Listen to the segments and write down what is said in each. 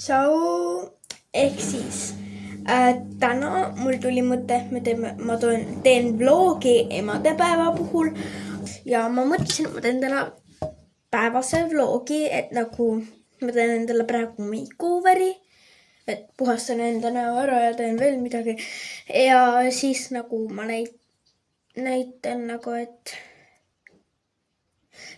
Ehk siis täna mul tuli mõte, ma teen vlogi emadepäeva puhul ja ma mõtlesin, et ma teen täna päevase vlogi, et nagu ma teen endale praegu makeoveri, et puhastan enda näo ära ja teen veel midagi ja siis nagu ma näitan nagu, et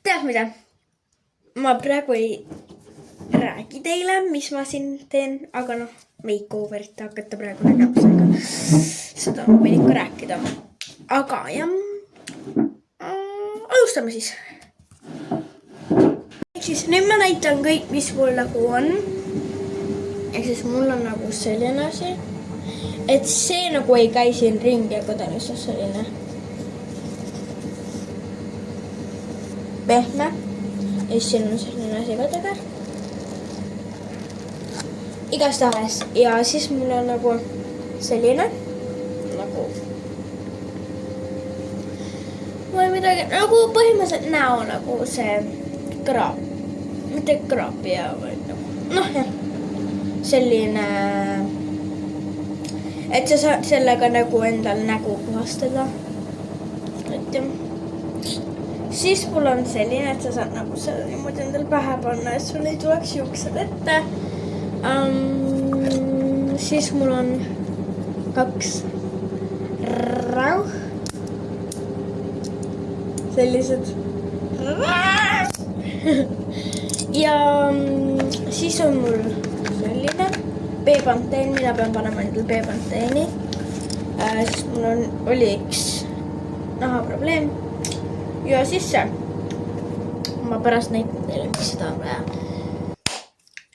tead mida, ma praegu ei räägi teile, mis ma siin teen, aga noh, makeoverit hakkate praegu nägemusega. Seda ma võin ikka rääkida. Aga jah, alustame siis. Ehk siis nüüd ma näitan kõik, mis mul nagu on. Ehk siis mul on nagu selline asi, et see nagu ei käi siin ringi, aga ta on lihtsalt selline pehme. Ja siis siin on selline asi ka taga. Igastahes ja siis mul on nagu selline nagu või midagi nagu põhimõtteliselt näo nagu see kraap, mitte kraapia või nagu noh jah, selline, et sa saad sellega nagu endal nägu puhastada. Et jah, siis mul on selline, et sa saad nagu selle niimoodi endal pähe panna, et sul ei tuleks juuksed ette. Siis mul on 2 rauh, sellised ja siis on mul selline B-panteen, mina pean panema endal B-panteeni, sest mul oli üks nahaprobleem ja siis see, ma pärast näitan teile, mis seda on vaja.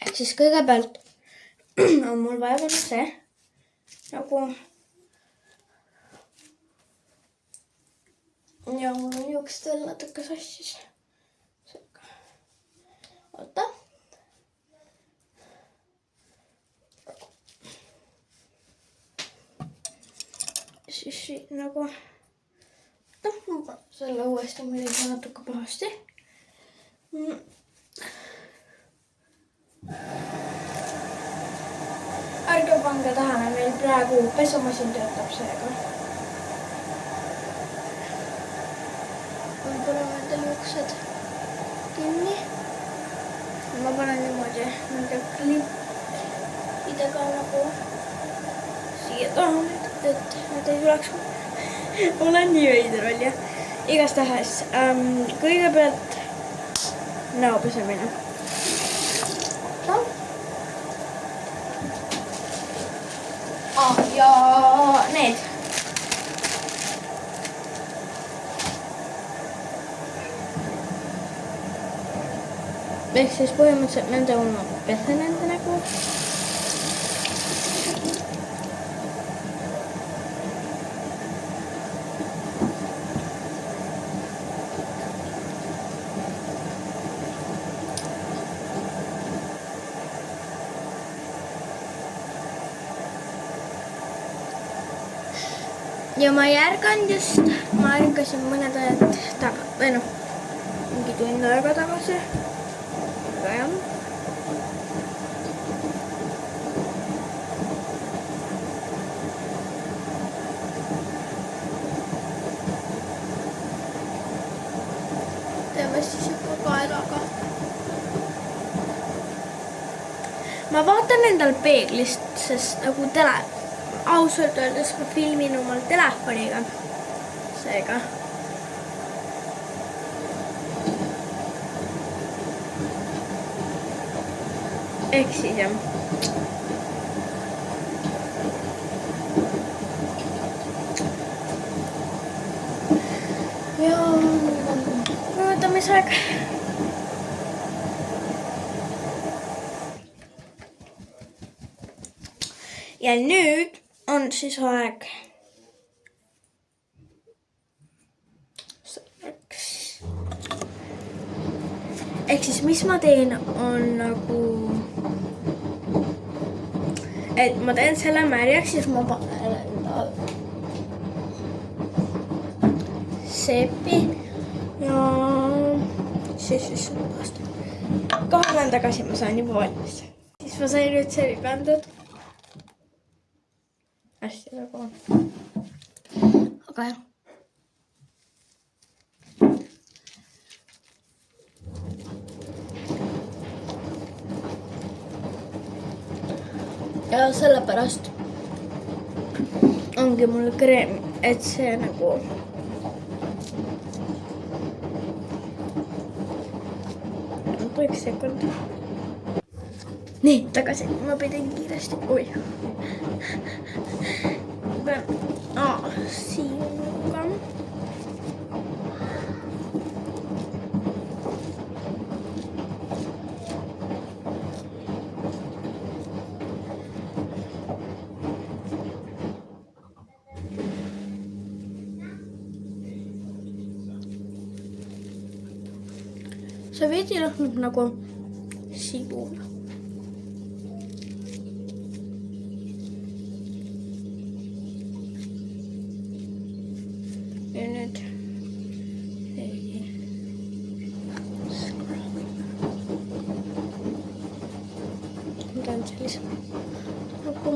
Ehk siis kõigepealt on mul vaja panna see nagu ja mul on juuksed veel natuke sassis. Oota. Siis siit nagu ma panen selle uuesti, mul ei saa natuke pahasti. Ärge pange tähele, meil praegu pesumasin töötab seega. Ma panen endale juuksed kinni. Ma panen niimoodi nende klippidega nagu siia taha, et nad ei tuleks. Olen nii veider välja. Igastahes kõigepealt näo pesemine. Ja need. Ehk siis põhimõtteliselt nende ma pesen enda nägu. Ja ma ärkasin mõned ajad taga, või noh, mingi tund aega tagasi. Aga jah. Teeme siis juba kaelaga. Ma vaatan endal peeglist, sest nagu ausalt öeldes ma filmin omal telefoniga, seega. Ehk siis jah. Ja võtamisaeg. Ja nüüd on siis aeg selleks. Ehk siis mis ma teen on nagu, et ma teen selle märjaks, siis ma panen enda seepi ja siis vast 2 päeva tagasi ma saan juba valmis. Siis siis ma sain nüüd see pandud. Hästi nagu on. Aga jah. Ja sellepärast ongi mul kreem, et see nagu üks sekund. Nii, tagasi. Ma pidin kiiresti. Oi. Siin ka. See veidi lõhnab nagu sibul. Ja nüüd ta on sellise nagu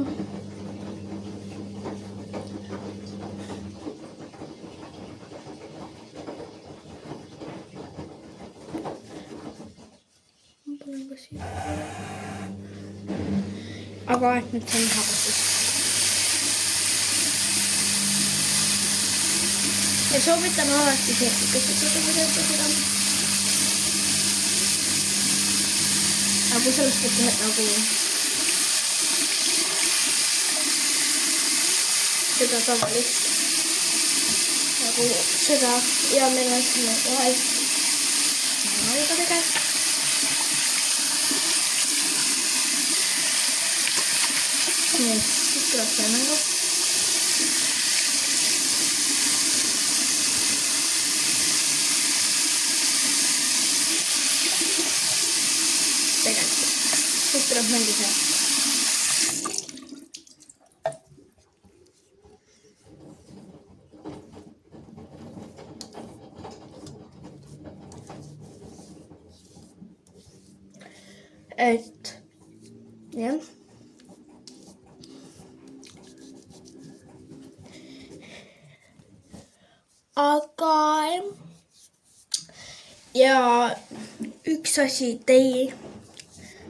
aga et nüüd see on hakatud. Ja soovitan alati seepikas seda. Aga kui sellest võtta nagu seda tavalist nagu seda ja meil on siin kohe juba tegelikult. Nii, siis tuleb see mängu. Tegelikult. Siis tuleb mängu see. Et jah. Aga ja üks asi teie.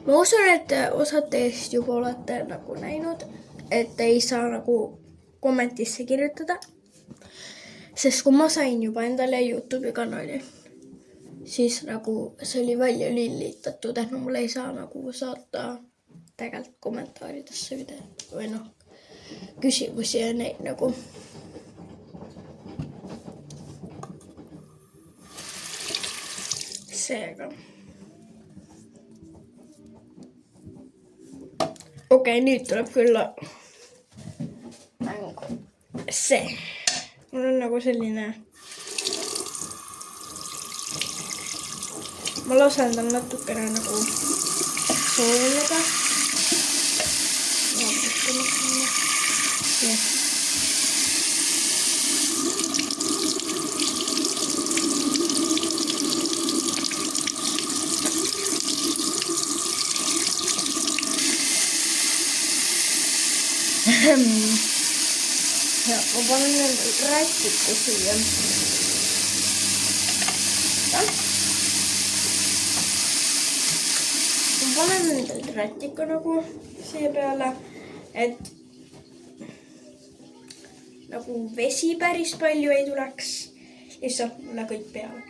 Ma usun, et osad teist juba olete nagu näinud, et ei saa nagu kommentisse kirjutada. Sest kui ma sain juba endale YouTube'i kanali, siis nagu see oli välja lillitatud, et mul ei saa nagu saata tegelikult kommentaaridesse video või küsimusi ja neid nagu. Seega. Okei, nüüd tuleb küll mängu. See. Mul on nagu selline. Ma lasen tal natukene nagu soolida. Ja, ma panen endal rätiku siia. Ma panen endal rätiku nagu siia peale, et nagu vesi päris palju ei tuleks. Lihtsalt mulle kõik peale.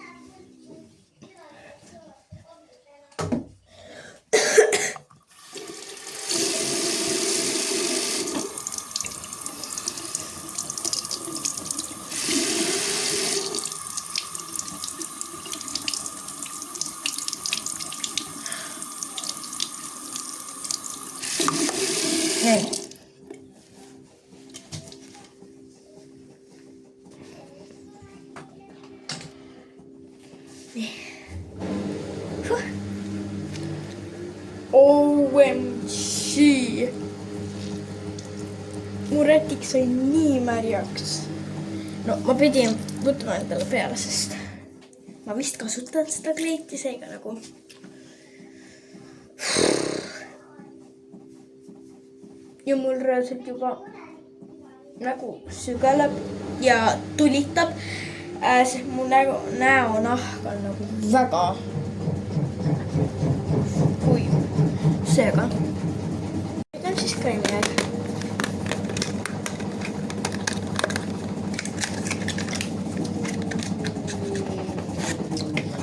OMG! Mu rätik sai nii märjaks. No ma pidin võtma endale peale, sest ma vist kasutan seda kleiti seega nagu. ja mul reaalselt juba nägu sügeleb ja tulitab, sest mu näonahk on nagu väga kuiv. Seega nüüd on siis kreemi aeg.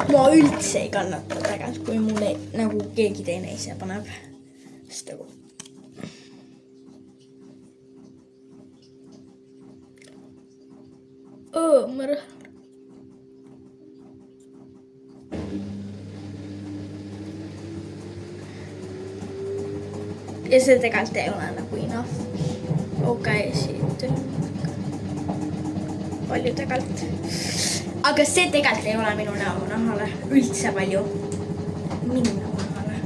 Ma üldse ei kannata tegelikult, kui mulle nagu keegi teine ise paneb. Sest nagu õõmõr. Ja see tegelikult ei ole nagu enough. Okei, siit palju tegelikult. Aga see tegelikult ei ole minu näonahale üldse palju. Minu näonahale.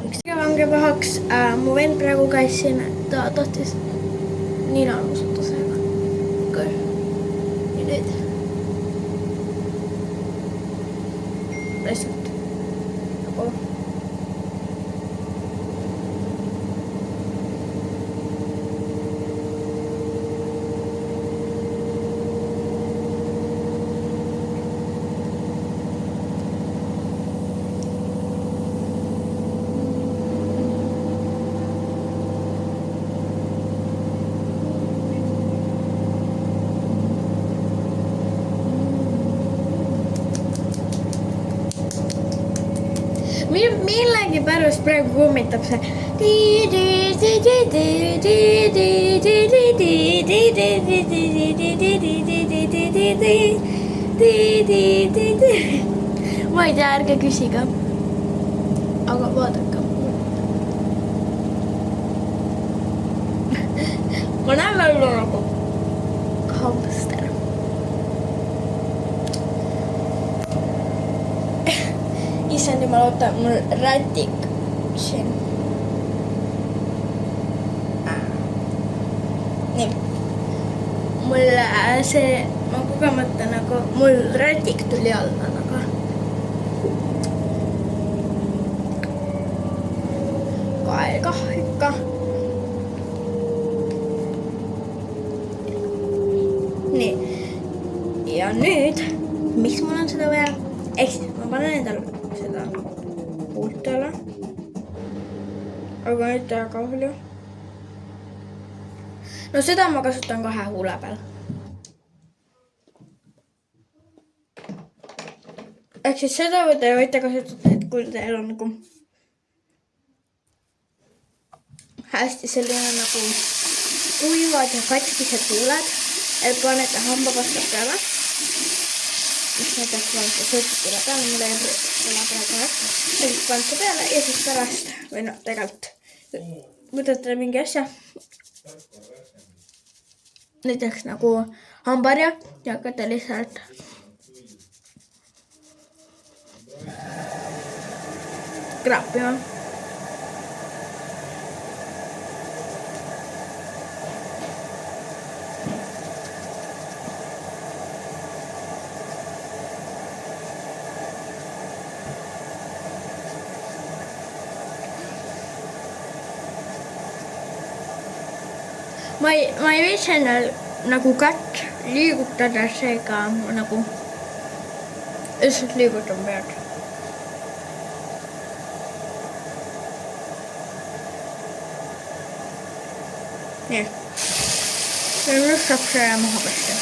Üks vange pahaks. Mu vend praegu käis siin, ta tahtis ninanuusutusega. Ja nüüd. Lihtsalt. Nagu. Millegi pärast praegu kummitab see. Ma ei tea, ärge küsige. Aga vaadake. Ma näen välja nagu hamster. Issand jumal, oota, mul rätik siin. Nii. Mul see, ma kogemata nagu, mul rätik tuli alla nagu. Kaega ikka. Nii. Ja nüüd, miks mul on seda vaja? Ehk siis ma panen endale seda huultele. Aga nüüd teha kahju. No seda ma kasutan 2 huule peal. Ehk siis seda te võite kasutada, et kui teil on nagu hästi selline nagu kuivad ja katkised huuled, et panete hambapastat peale. Mis näiteks panete sõltile peale, mulle ei ole praegu nüüd panete peale ja siis pärast või no tegelikult võtate mingi asja. Näiteks nagu hambarja ja hakkate lihtsalt kraapima. Ma ei viitsi nagu kätt liigutada, seega nagu lihtsalt liigutan pead. Nii. Ja nüüd saab see maha pesta.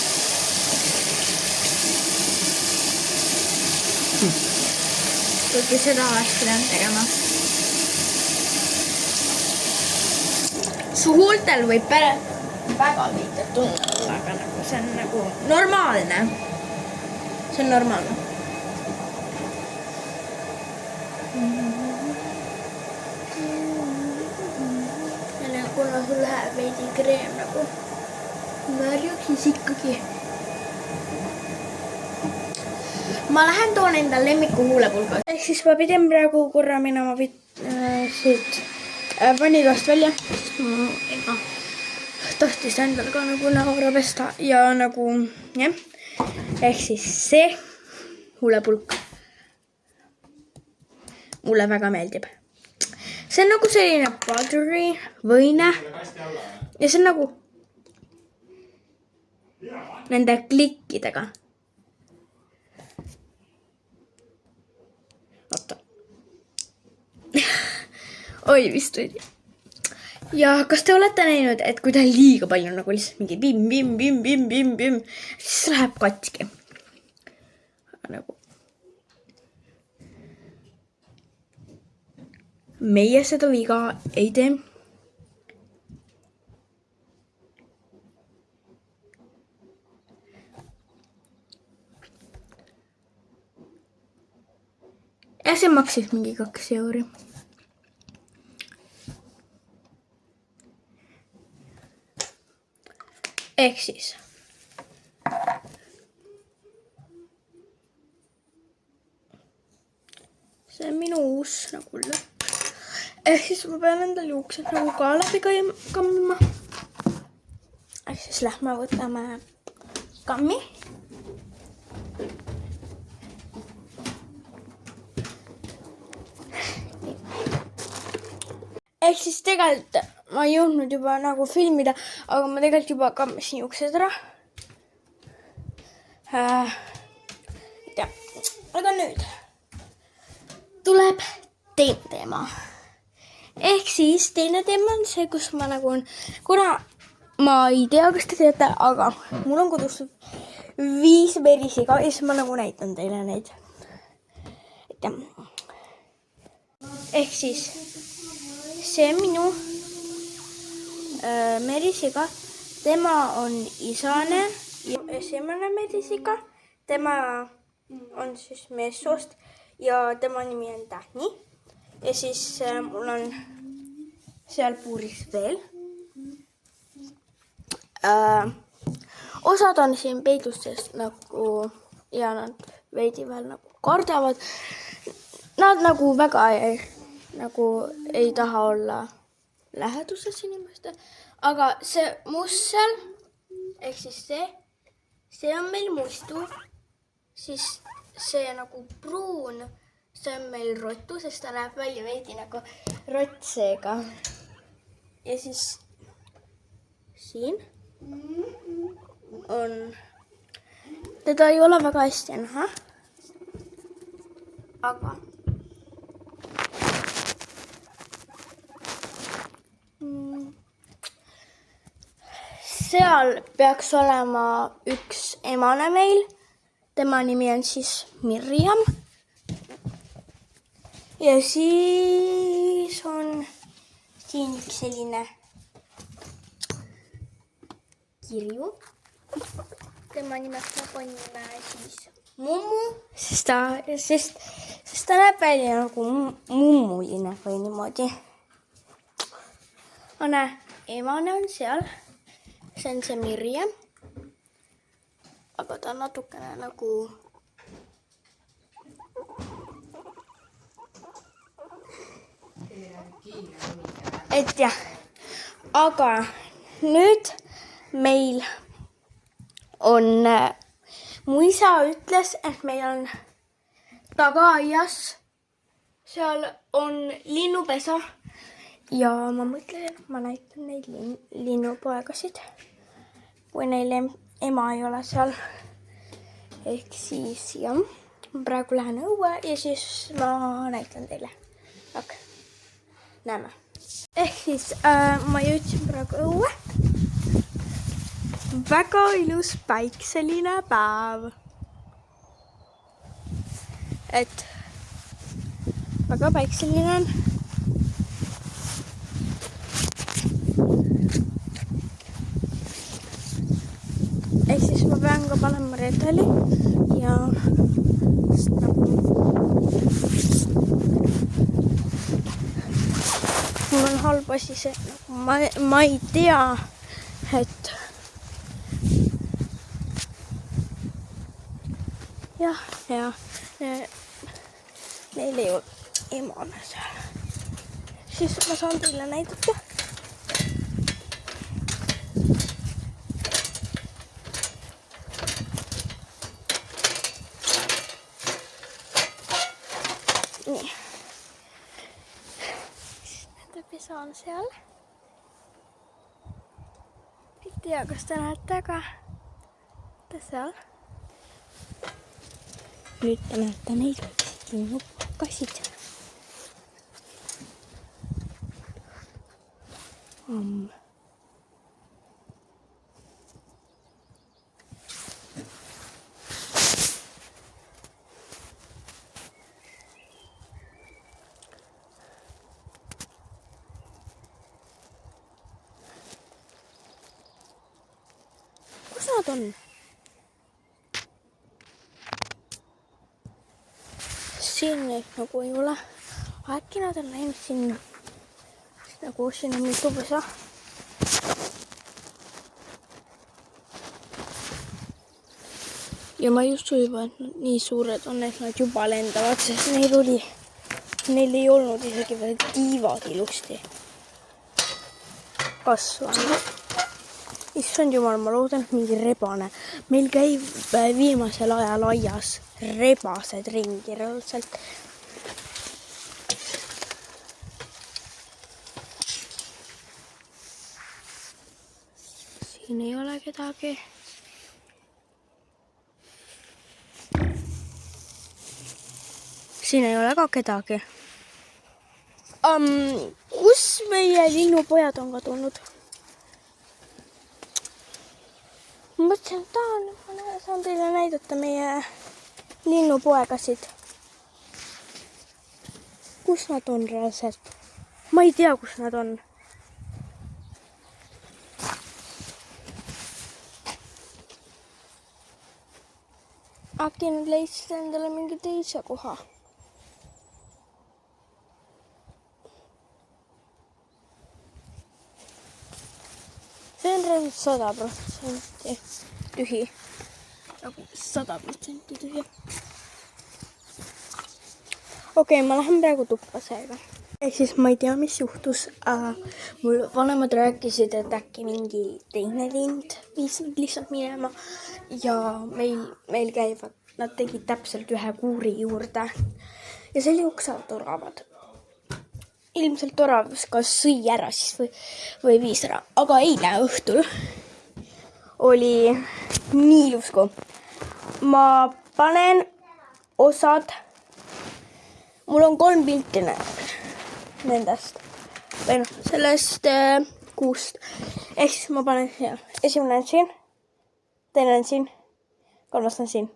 Kuigi seda oleks pidanud tegema. Su huultel võib väga liited tunne olla, aga nagu see on nagu normaalne. See on normaalne. Ja kuna sul läheb veidi kreem nagu märjuks, siis ikkagi. Ma lähen toon enda lemmiku huulepulga. Ehk siis ma pidin praegu korra minema siit vanilast välja. Tahtis endal ka nagu näora pesta ja nagu jah. Ehk siis see huulepulk mulle väga meeldib. see on nagu selline padri võine ja see on nagu nende klikkidega. Oota. Oi, vist oli. Ja kas te olete näinud, et kui ta liiga palju nagu lihtsalt mingi bim, siis läheb katki. Nagu. Meie seda viga ei tee. Ja see maksis mingi 2 euri. Ehk siis. See on minu uus nagu lõpp. Ehk siis ma pean endal juuksed nagu ka läbi kammima. Ehk siis lähme võtame kammi. Ehk siis tegelikult ma ei jõudnud juba nagu filmida, aga ma tegelikult juba kammisin juuksed ära. Aga nüüd tuleb teine teema. Ehk siis teine teema on see, kus ma nagu on, kuna ma ei tea, kas te teate, aga mul on kodus 5 merisiga ja siis ma nagu näitan teile neid. Ehk siis see minu merisiga, tema on isane ja esimene merisiga, tema on siis meessoost ja tema nimi on Tähni. Ja siis mul on seal puuris veel. Osad on siin peidus, sest nagu ja nad veidi veel nagu kardavad. Nad nagu väga ei taha olla läheduses inimeste, aga see mussel, ehk siis see on meil mustu, siis see nagu pruun, see on meil rotu, sest ta näeb välja veidi nagu rotseega. Ja siis siin on, teda ei ole väga hästi näha, aga seal peaks olema üks emane meil. Tema nimi on siis Mirjam. Ja siis on siin üks selline kirju. Tema nimetab on nime siis Mummu, sest ta näeb välja nagu mummuline või niimoodi. Näe, emane on seal. See on see Mirjam. Aga ta on natukene nagu et jah. Aga nüüd meil on mu isa ütles, et meil on tagaaias seal on linnupesa. Ja ma mõtlen, et ma näitan neid linnupoegasid, kui neil ema ei ole seal. Ehk siis jah, praegu lähen õue ja siis ma näitan teile. Okay. Näeme. Ehk siis ma jõudsin praegu õue. Väga ilus päikseline päev. Et väga päikseline on. Ehk siis ma pean ka panema redeli ja mul on halb asi see, ma ei tea, et jah, neil ei ole emane seal. Siis ma saan teile näidata. on seal. Ei tea, kas te näete, aga ta seal. Nüüd te näete neid linnupuekasid. Kus nad on? Siin neid nagu ei ole. Äkki nad on läinud sinna. Nagu siin on mitu pesa. Ja ma ei usu juba, et nad nii suured on, et nad juba lendavad, sest neil ei olnud isegi veel tiivad ilusti kasvanud. Issand jumal, ma loodan, et mingi rebane. Meil käib viimasel ajal aias rebased ringi reaalselt. Siin ei ole kedagi. Siin ei ole ka kedagi. Kus meie linnupojad on kadunud? Ma mõtlesin, et ma saan teile näidata meie linnupoegasid. Kus nad on reaalselt? Ma ei tea, kus nad on. Äkki nad leidsid endale mingi teise koha. See on reaalselt 100% tühi. Nagu 100% tühi. Okei, ma lähen praegu tuppa seega. Ehk siis ma ei tea, mis juhtus. Mul vanemad rääkisid, et äkki mingi teine lind viis lihtsalt minema. Ja meil käivad, nad tegid täpselt ühe kuuri juurde. Ja see oli uksavad oravad. Ilmselt orav kas sõi ära siis või viis ära. Aga eile õhtul oli nii ilusku. Ma panen osad. Mul on 3 pilti nendest. Või sellest kuust. Ehk siis ma panen siia. Esimene on siin. Teine on siin. 3 on siin.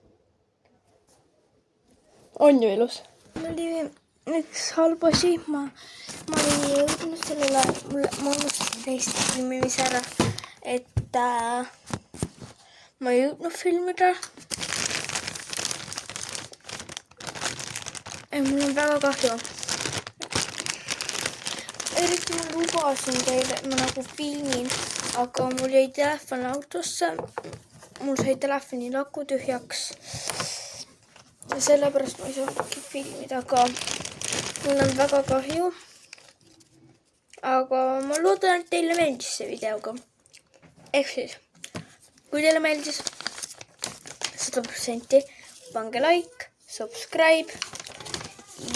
On ju ilus. Mul oli üks halb asi. Ma ei jõudnud sellele. Ma unustasin teist filmimise ära. Et ma ei jõudnud filmida. Mul on väga kahju. Eriti ma lubasin teile, et ma nagu filmin, aga mul jäi telefon autosse. Mul sai telefoni laku tühjaks. Ja sellepärast ma ei saanudki filmida, aga mul on väga kahju. Aga ma loodan, et teile meeldis see videoga. Ehk siis, kui teile meeldis 100%, pange like, subscribe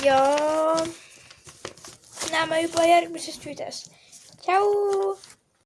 ja näeme juba järgmises videos. Tšau!